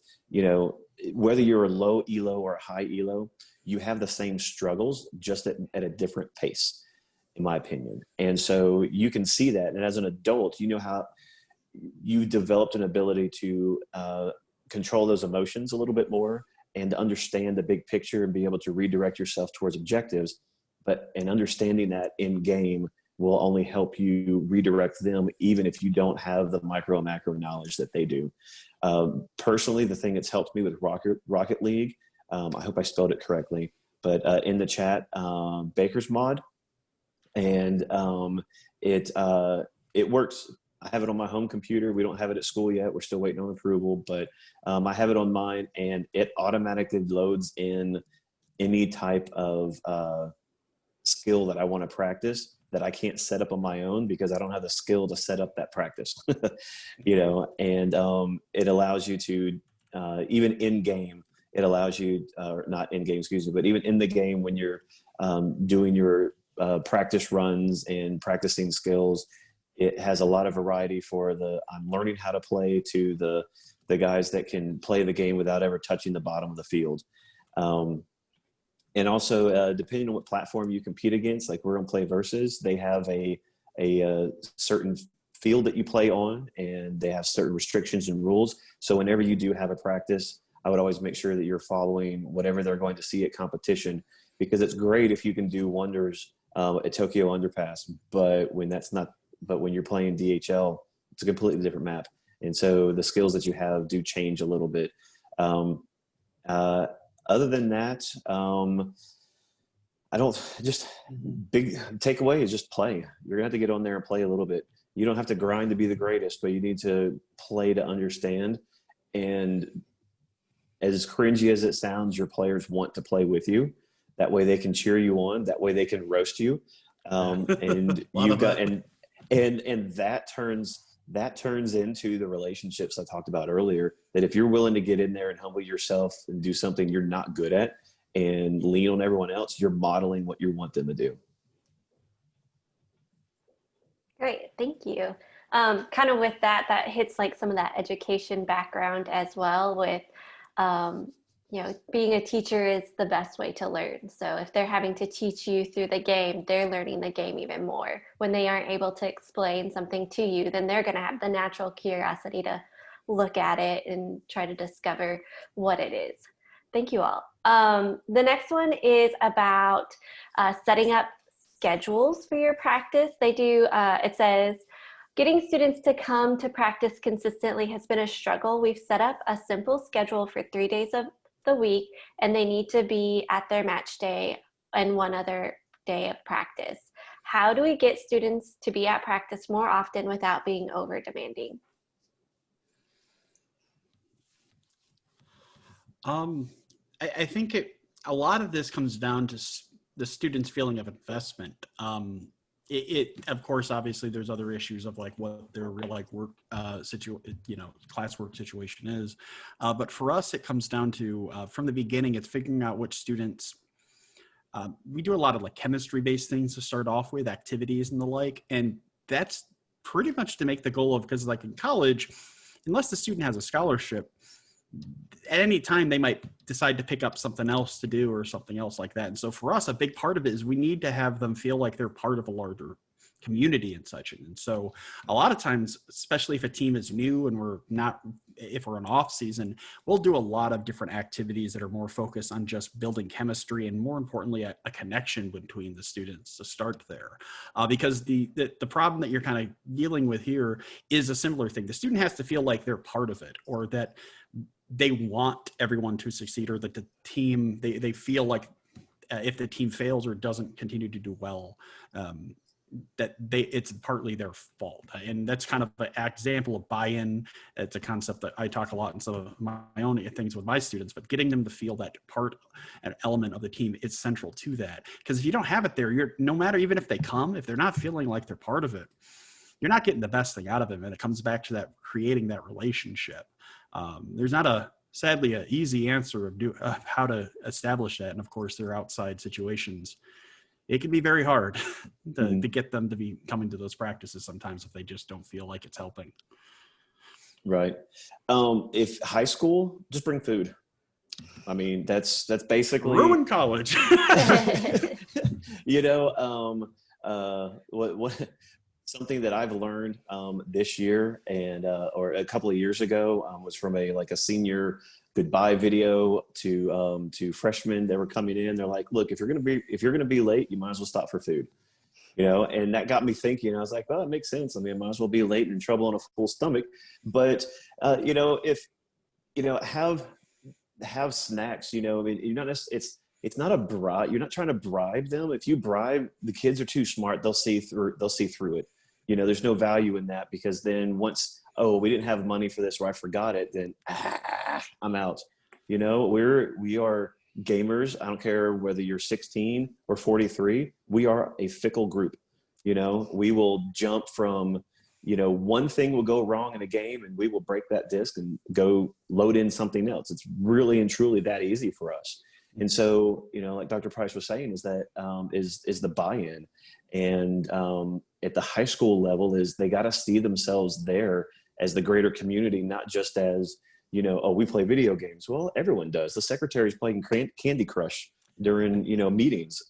whether you're a low elo or a high elo, you have the same struggles, just at a different pace, in my opinion. And so you can see that. And as an adult, how you developed an ability to control those emotions a little bit more, and to understand the big picture and be able to redirect yourself towards objectives. And understanding that in game will only help you redirect them, even if you don't have the micro and macro knowledge that they do. Personally, the thing that's helped me with Rocket League, I hope I spelled it correctly, but in the chat, Baker's Mod, and it works. I have it on my home computer. We don't have it at school yet. We're still waiting on approval, but I have it on mine, and it automatically loads in any type of skill that I want to practice that I can't set up on my own, because I don't have the skill to set up that practice. And it allows you to, even in game, it allows you, or not in game, excuse me, but even in the game, when you're doing your practice runs and practicing skills, it has a lot of variety for I'm learning how to play, to the guys that can play the game without ever touching the bottom of the field. And also, depending on what platform you compete against, like we're on Play Versus, they have a certain field that you play on, and they have certain restrictions and rules. So whenever you do have a practice, I would always make sure that you're following whatever they're going to see at competition, because it's great if you can do wonders at Tokyo Underpass, but when you're playing DHL, it's a completely different map. And so the skills that you have do change a little bit. Other than that, big takeaway is just play. You're gonna have to get on there and play a little bit. You don't have to grind to be the greatest, but you need to play to understand. And as cringy as it sounds, your players want to play with you. That way they can cheer you on. That way they can roast you. And you've got, and that turns into the relationships I talked about earlier, that if you're willing to get in there and humble yourself and do something you're not good at and lean on everyone else, you're modeling what you want them to do. Great, thank you. Kind of with that hits like some of that education background as well, with being a teacher is the best way to learn. So if they're having to teach you through the game, they're learning the game even more. When they aren't able to explain something to you, then they're going to have the natural curiosity to look at it and try to discover what it is. Thank you all. The next one is about setting up schedules for your practice. They do, it says, getting students to come to practice consistently has been a struggle. We've set up a simple schedule for 3 days of the week, and they need to be at their match day and one other day of practice. How do we get students to be at practice more often without being over demanding? I think a lot of this comes down to the student's feeling of investment. Of course, obviously there's other issues of like what their real like work classwork situation is. But for us, it comes down to, from the beginning, it's figuring out which students, we do a lot of like chemistry based things to start off with, activities and the like. And that's pretty much to make the goal of, because like in college, unless the student has a scholarship, at any time they might decide to pick up something else to do or something else like that. And so for us, a big part of it is we need to have them feel like they're part of a larger community and such. And so a lot of times, especially if a team is new and if we're in off season, we'll do a lot of different activities that are more focused on just building chemistry and, more importantly, a connection between the students to start there. Because the problem that you're kind of dealing with here is a similar thing. The student has to feel like they're part of it, or that they want everyone to succeed, or that the team, they feel like if the team fails or doesn't continue to do well, it's partly their fault. And that's kind of an example of buy-in. It's a concept that I talk a lot in some of my own things with my students, but getting them to feel that an element of the team is central to that. Because if you don't have it there, no matter, even if they come, if they're not feeling like they're part of it, you're not getting the best thing out of them. And it comes back to that creating that relationship. There's not sadly an easy answer of how to establish that. And of course, there are outside situations. It can be very hard to get them to be coming to those practices sometimes if they just don't feel like it's helping. Right. If high school, just bring food. I mean, that's basically ruin college. What something that I've learned this year and or a couple of years ago was from a senior goodbye video to freshmen that were coming in. They're like, look, if you're gonna be late, you might as well stop for food. And that got me thinking. I was like, well, it makes sense. I mean, I might as well be late and in trouble on a full stomach. But have snacks. I mean, it's not a bribe. You're not trying to bribe them. If you bribe, the kids are too smart. They'll see through it. There's no value in that, because then once, oh, we didn't have money for this, or I forgot it, then I'm out. We are gamers. I don't care whether you're 16 or 43. We are a fickle group. We will jump from, one thing will go wrong in a game and we will break that disc and go load in something else. It's really and truly that easy for us. And so, like Dr. Price was saying, is that is the buy-in. And at the high school level is they got to see themselves there as the greater community, not just as, oh, we play video games. Well, everyone does. The secretary's playing Candy Crush during, meetings.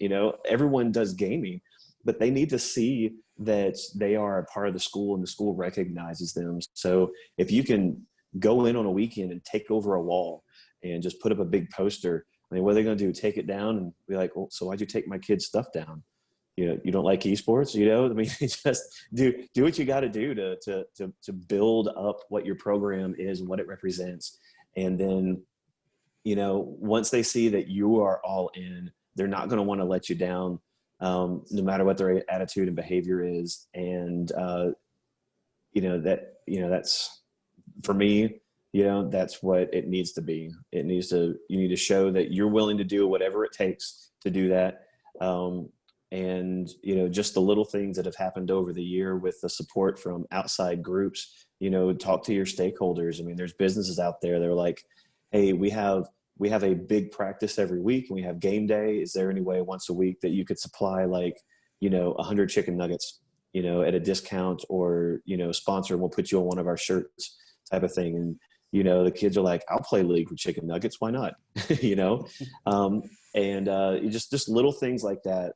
Everyone does gaming, but they need to see that they are a part of the school and the school recognizes them. So if you can go in on a weekend and take over a wall and just put up a big poster, I mean, what are they going to do? Take it down and be like, well, so why'd you take my kid's stuff down? You don't like esports, I mean, just do what you got to do to build up what your program is and what it represents. And then, once they see that you are all in, they're not going to want to let you down, no matter what their attitude and behavior is. And, that's for me, that's what it needs to be. You need to show that you're willing to do whatever it takes to do that. And, just the little things that have happened over the year with the support from outside groups, talk to your stakeholders. I mean, there's businesses out there that are like, hey, we have a big practice every week and we have game day. Is there any way once a week that you could supply 100 chicken nuggets, at a discount, or, sponsor, and we'll put you on one of our shirts type of thing. And, the kids are like, I'll play League for chicken nuggets. Why not? you know? Just little things like that.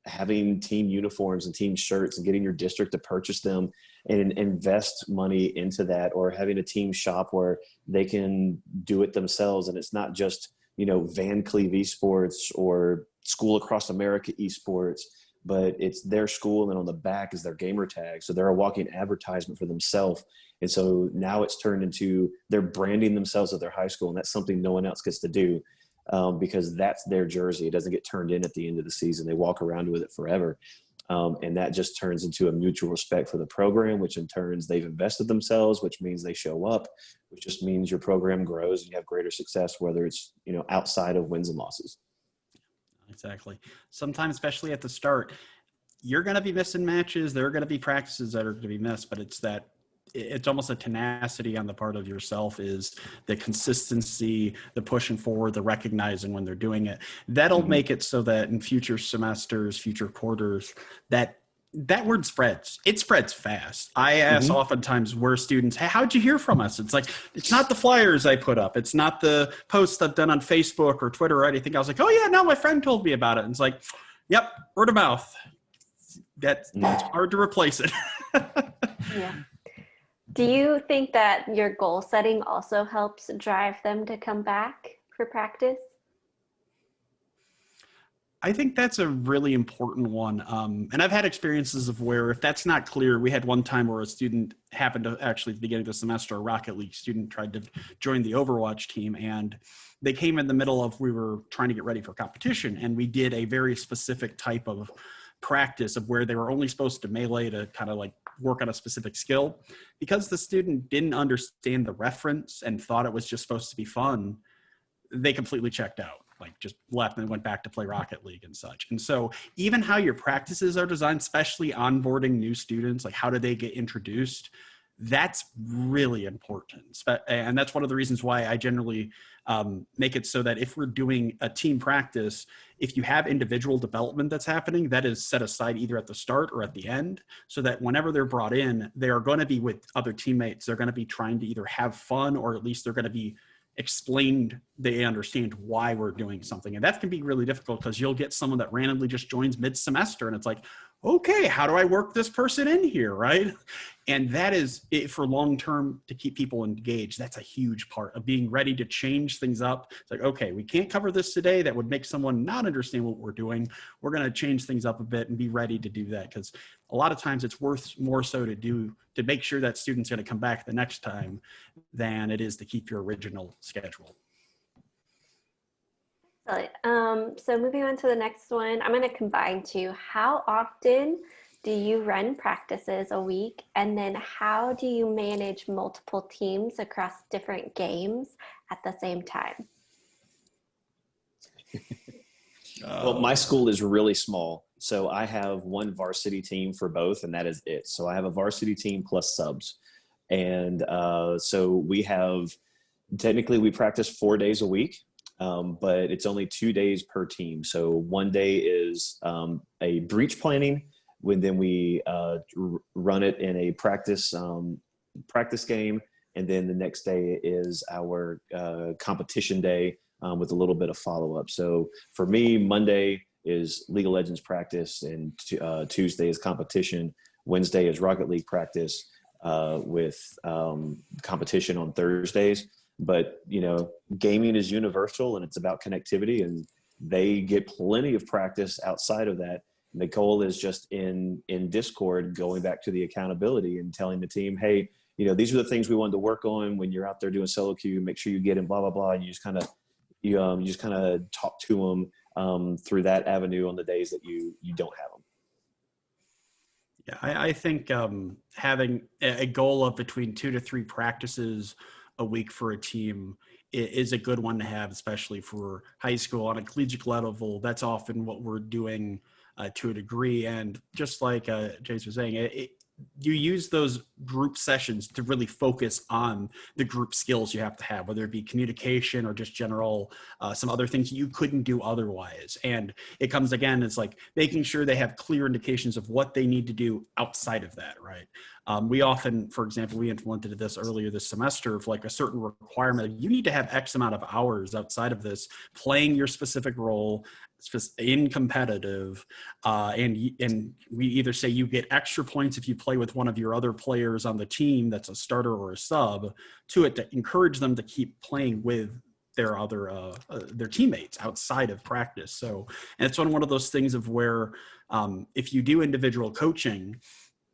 Having team uniforms and team shirts and getting your district to purchase them and invest money into that, or having a team shop where they can do it themselves. And it's not just, Van Cleve Esports or School Across America Esports, but it's their school, and then on the back is their gamer tag. So they're a walking advertisement for themselves. And so now it's turned into they're branding themselves at their high school, and that's something no one else gets to do, because that's their jersey. It doesn't get turned in at the end of the season. They walk around with it forever. And that just turns into a mutual respect for the program, which in turns they've invested themselves, which means they show up, which just means your program grows and you have greater success, whether it's, outside of wins and losses. Exactly. Sometimes, especially at the start, you're going to be missing matches. There are going to be practices that are going to be missed, but it's almost a tenacity on the part of yourself, is the consistency, the pushing forward, the recognizing when they're doing it. That'll make it so that in future semesters, future quarters, that word spreads. It spreads fast. I ask oftentimes where students, hey, how'd you hear from us? It's like, it's not the flyers I put up. It's not the posts I've done on Facebook or Twitter or anything. I was like, oh yeah, no, my friend told me about it. And it's like, yep, word of mouth. That's hard to replace it. Yeah. Do you think that your goal setting also helps drive them to come back for practice? I think that's a really important one. And I've had experiences of where, if that's not clear, we had one time where a student happened to actually, at the beginning of the semester, a Rocket League student tried to join the Overwatch team, and they came in the middle of, we were trying to get ready for competition, and we did a very specific type of practice of where they were only supposed to melee to kind of like work on a specific skill. Because the student didn't understand the reference and thought it was just supposed to be fun, they completely checked out, like just left and went back to play Rocket League and such. And so even how your practices are designed, especially onboarding new students, like how do they get introduced, that's really important. And that's one of the reasons why I generally make it so that if we're doing a team practice, if you have individual development that's happening, that is set aside either at the start or at the end, so that whenever they're brought in, they are going to be with other teammates. They're going to be trying to either have fun, or at least they're going to be explained, they understand why we're doing something. And that can be really difficult, because you'll get someone that randomly just joins mid-semester and it's like, okay, how do I work this person in here, right? And that is it for long-term, to keep people engaged. That's a huge part of being ready to change things up. It's like, okay, we can't cover this today. That would make someone not understand what we're doing. We're going to change things up a bit and be ready to do that, because a lot of times it's worth more so to make sure that student's going to come back the next time than it is to keep your original schedule. So moving on to the next one, I'm going to combine two. How often do you run practices a week? And then how do you manage multiple teams across different games at the same time? Well, my school is really small. So I have one varsity team for both, and that is it. So I have a varsity team plus subs. And so we practice 4 days a week. But it's only 2 days per team. So one day is a breach planning, when then we run it in a practice game, and then the next day is our competition day with a little bit of follow-up. So for me, Monday is League of Legends practice, and Tuesday is competition. Wednesday is Rocket League practice with competition on Thursdays. But, gaming is universal, and it's about connectivity, and they get plenty of practice outside of that. And the goal is just in Discord, going back to the accountability and telling the team, hey, these are the things we wanted to work on when you're out there doing solo queue. Make sure you get in, blah, blah, blah. And you just kind of talk to them through that avenue on the days that you don't have them. Yeah, I think having a goal of between 2 to 3 practices a week for a team is a good one to have, especially for high school. On a collegiate level, that's often what we're doing to a degree. And just like Jace was saying, you use those group sessions to really focus on the group skills you have to have, whether it be communication or just general, some other things you couldn't do otherwise. And it comes again, it's like making sure they have clear indications of what they need to do outside of that, right? We often, for example, we implemented this earlier this semester of like a certain requirement. You need to have X amount of hours outside of this playing your specific role in competitive. And we either say you get extra points if you play with one of your other players on the team that's a starter or a sub to it to encourage them to keep playing with their teammates outside of practice. So, and it's one of those things of where if you do individual coaching,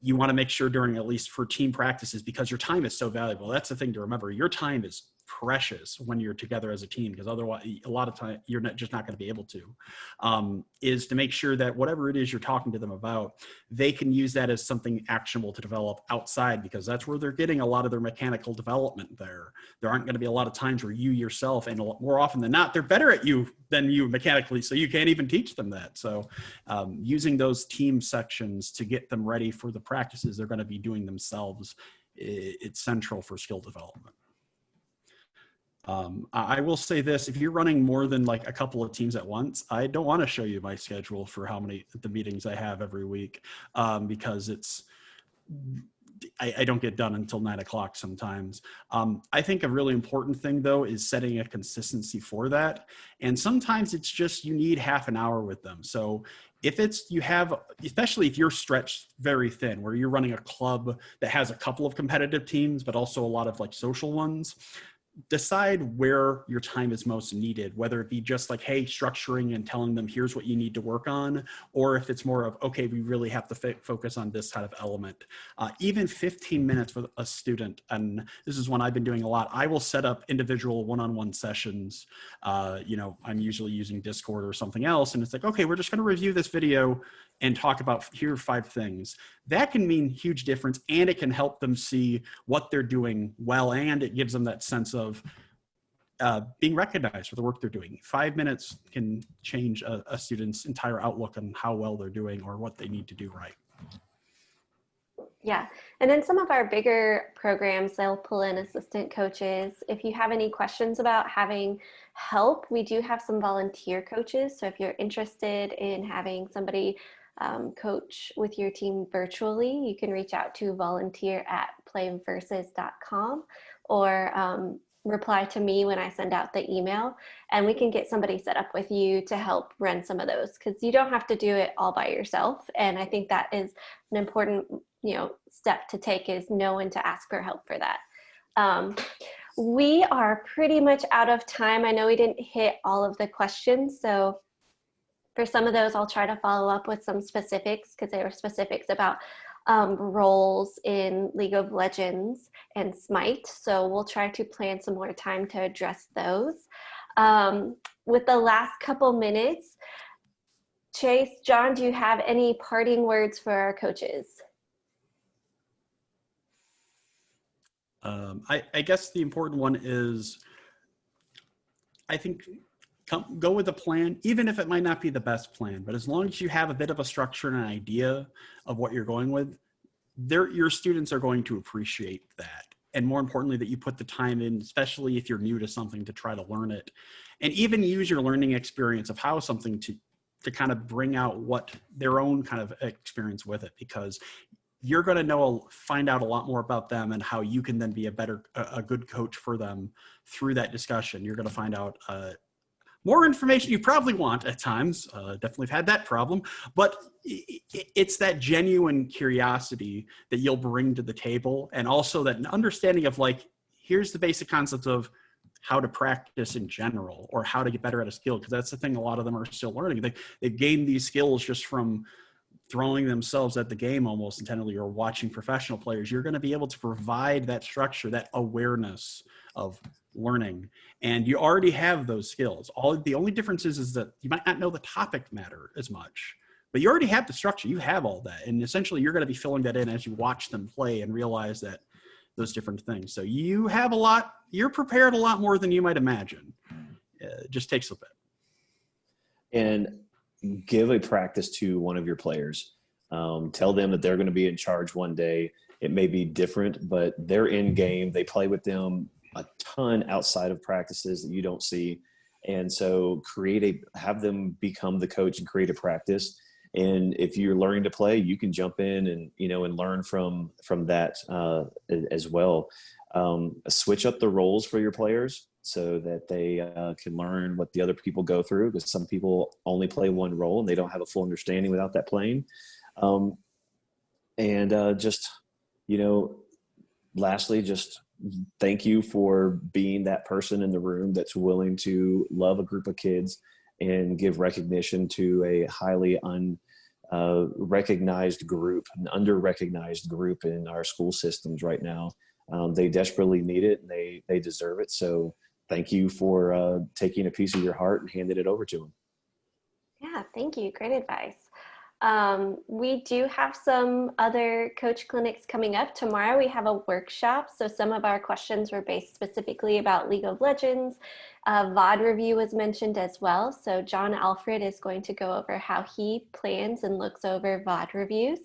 you want to make sure during, at least for team practices, because your time is so valuable. That's the thing to remember. Your time is precious when you're together as a team, because otherwise a lot of time you're just not going to be able to, is to make sure that whatever it is you're talking to them about, they can use that as something actionable to develop outside, because that's where they're getting a lot of their mechanical development there. There aren't going to be a lot of times where you yourself, and more often than not, they're better at you than you mechanically, so you can't even teach them that. So using those team sections to get them ready for the practices they're going to be doing themselves, it's central for skill development. I will say this, if you're running more than like a couple of teams at once, I don't want to show you my schedule for how many the meetings I have every week, because I don't get done until 9 o'clock sometimes. I think a really important thing though is setting a consistency for that. And sometimes it's just, you need half an hour with them. So if especially if you're stretched very thin, where you're running a club that has a couple of competitive teams, but also a lot of like social ones, decide where your time is most needed, whether it be just like, hey, structuring and telling them here's what you need to work on, or if it's more of, okay, we really have to focus on this kind of element. Even 15 minutes with a student, and this is one I've been doing a lot, I will set up individual one-on-one sessions. I'm usually using Discord or something else, and it's like, okay, we're just going to review this video and talk about here are 5 things. That can mean huge difference, and it can help them see what they're doing well, and it gives them that sense of being recognized for the work they're doing. 5 minutes can change a student's entire outlook on how well they're doing or what they need to do right. Yeah, and in some of our bigger programs, they'll pull in assistant coaches. If you have any questions about having help, we do have some volunteer coaches. So if you're interested in having somebody coach with your team virtually, you can reach out to volunteer@playversus.com or reply to me when I send out the email, and we can get somebody set up with you to help run some of those, because you don't have to do it all by yourself. And I think that is an important step to take, is know when to ask for help for that. We are pretty much out of time. I know we didn't hit all of the questions, so for some of those, I'll try to follow up with some specifics, because they were specifics about roles in League of Legends and Smite. So we'll try to plan some more time to address those. With the last couple minutes, Chase, John, do you have any parting words for our coaches? I guess the important one is, I think, go with a plan, even if it might not be the best plan, but as long as you have a bit of a structure and an idea of what you're going with, your students are going to appreciate that. And more importantly, that you put the time in, especially if you're new to something, to try to learn it, and even use your learning experience of how something to kind of bring out what their own kind of experience with it, because you're going to find out a lot more about them and how you can then be a good coach for them through that discussion. You're going to find out more information you probably want at times. Definitely have had that problem, but it's that genuine curiosity that you'll bring to the table, and also that understanding of like, here's the basic concepts of how to practice in general, or how to get better at a skill, because that's the thing a lot of them are still learning. They gain these skills just from throwing themselves at the game almost intently, or watching professional players. You're going to be able to provide that structure, that awareness of learning, and you already have those skills. The only difference is that you might not know the topic matter as much, but you already have the structure. You have all that, and essentially you're going to be filling that in as you watch them play and realize that those different things. So you're prepared a lot more than you might imagine. It just takes a bit. And give a practice to one of your players. Tell them that they're going to be in charge one day. It may be different, but they're in game. They play with them a ton outside of practices that you don't see. And so have them become the coach and create a practice. And if you're learning to play, you can jump in and, and learn from that as well. Switch up the roles for your players so that they can learn what the other people go through, because some people only play one role and they don't have a full understanding without that playing. Just, lastly, just thank you for being that person in the room that's willing to love a group of kids and give recognition to a highly recognized group, an under-recognized group in our school systems right now. They desperately need it, and they deserve it. So thank you for taking a piece of your heart and handing it over to them. Yeah, thank you. Great advice. We do have some other coach clinics coming up. Tomorrow we have a workshop. So some of our questions were based specifically about League of Legends. VOD review was mentioned as well. So John Alfred is going to go over how he plans and looks over VOD reviews.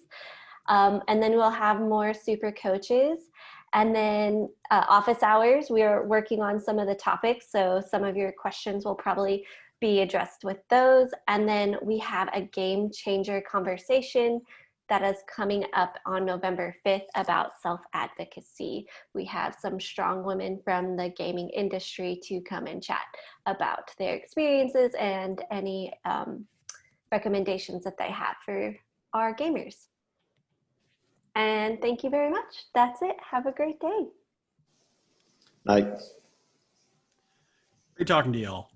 And then we'll have more super coaches. And then office hours, we are working on some of the topics. So some of your questions will probably be addressed with those. And then we have a game changer conversation that is coming up on November 5th about self-advocacy. We have some strong women from the gaming industry to come and chat about their experiences and any recommendations that they have for our gamers. And thank you very much. That's it. Have a great day. Night. Great talking to you all.